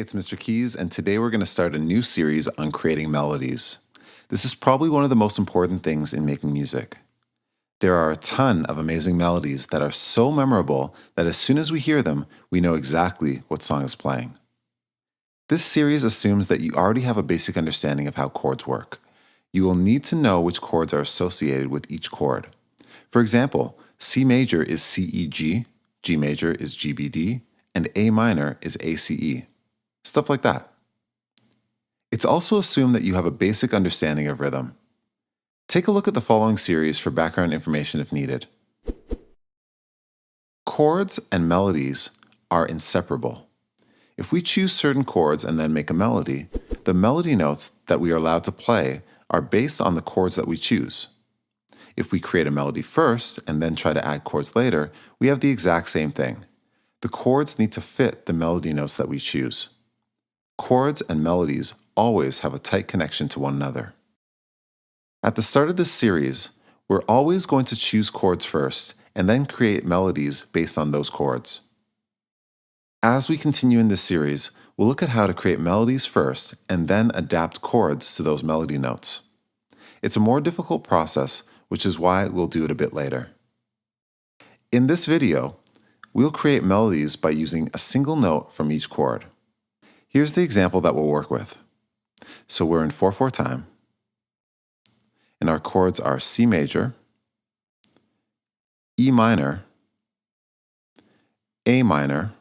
it's Mr. Keys, and today we're going to start a new series on creating melodies. This is probably one of the most important things in making music. There are a ton of amazing melodies that are so memorable that as soon as we hear them, we know exactly what song is playing. This series assumes that you already have a basic understanding of how chords work. You will need to know which chords are associated with each chord. For example, C major is C-E-G, G major is G-B-D, and A minor is A-C-E. Stuff like that. It's also assumed that you have a basic understanding of rhythm. Take a look at the following series for background information if needed. Chords and melodies are inseparable. If we choose certain chords and then make a melody, the melody notes that we are allowed to play are based on the chords that we choose. If we create a melody first and then try to add chords later, we have the exact same thing. The chords need to fit the melody notes that we choose. Chords and melodies always have a tight connection to one another. At the start of this series, we're always going to choose chords first and then create melodies based on those chords. As we continue in this series, we'll look at how to create melodies first and then adapt chords to those melody notes. It's a more difficult process, which is why we'll do it a bit later. In this video, we'll create melodies by using a single note from each chord. Here's the example that we'll work with. So we're in 4/4 time, and our chords are C major, E minor, A minor,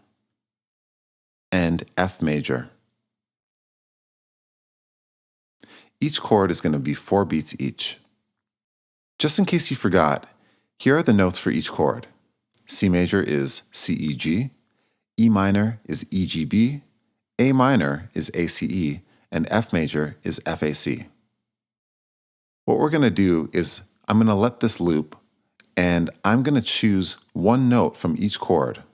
and F major. Each chord is going to be 4 beats each. Just in case you forgot, here are the notes for each chord. C major is C-E-G, E minor is E-G-B, A minor is A-C-E, and F major is F-A-C. What we're going to do is I'm going to let this loop, and I'm going to choose one note from each chord.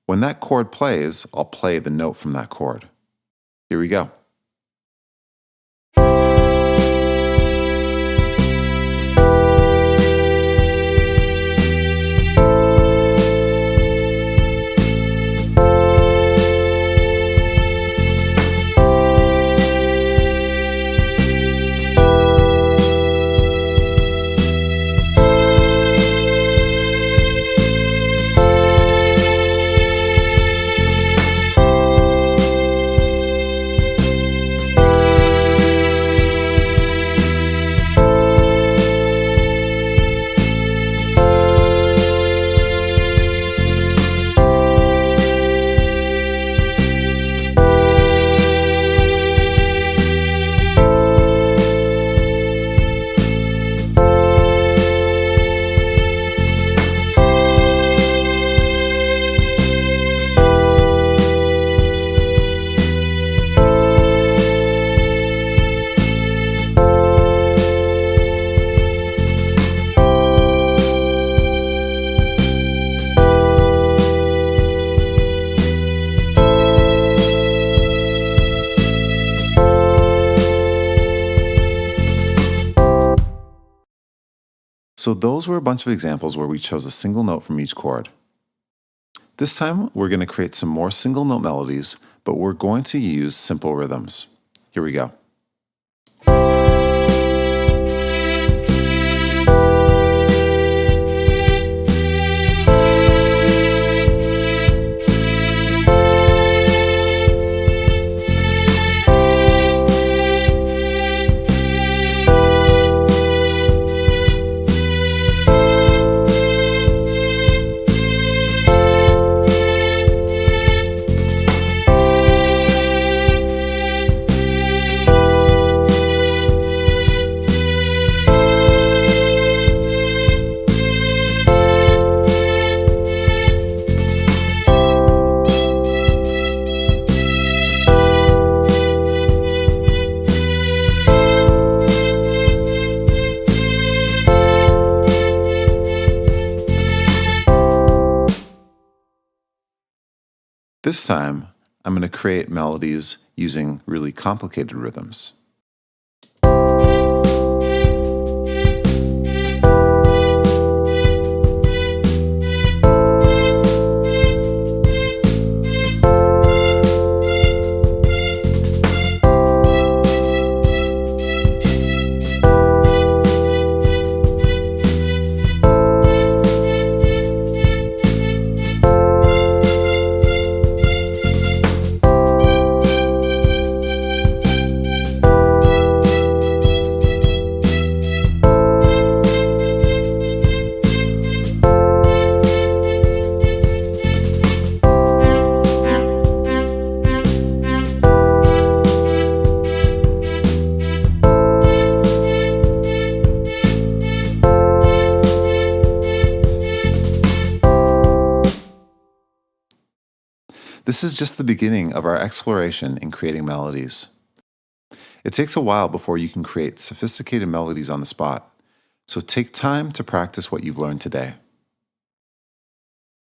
When that chord plays, I'll play the note from that chord. Here we go. So those were a bunch of examples where we chose a single note from each chord. This time, we're going to create some more single note melodies, but we're going to use simple rhythms. Here we go. This time, I'm going to create melodies using really complicated rhythms. This is just the beginning of our exploration in creating melodies. It takes a while before you can create sophisticated melodies on the spot, so take time to practice what you've learned today.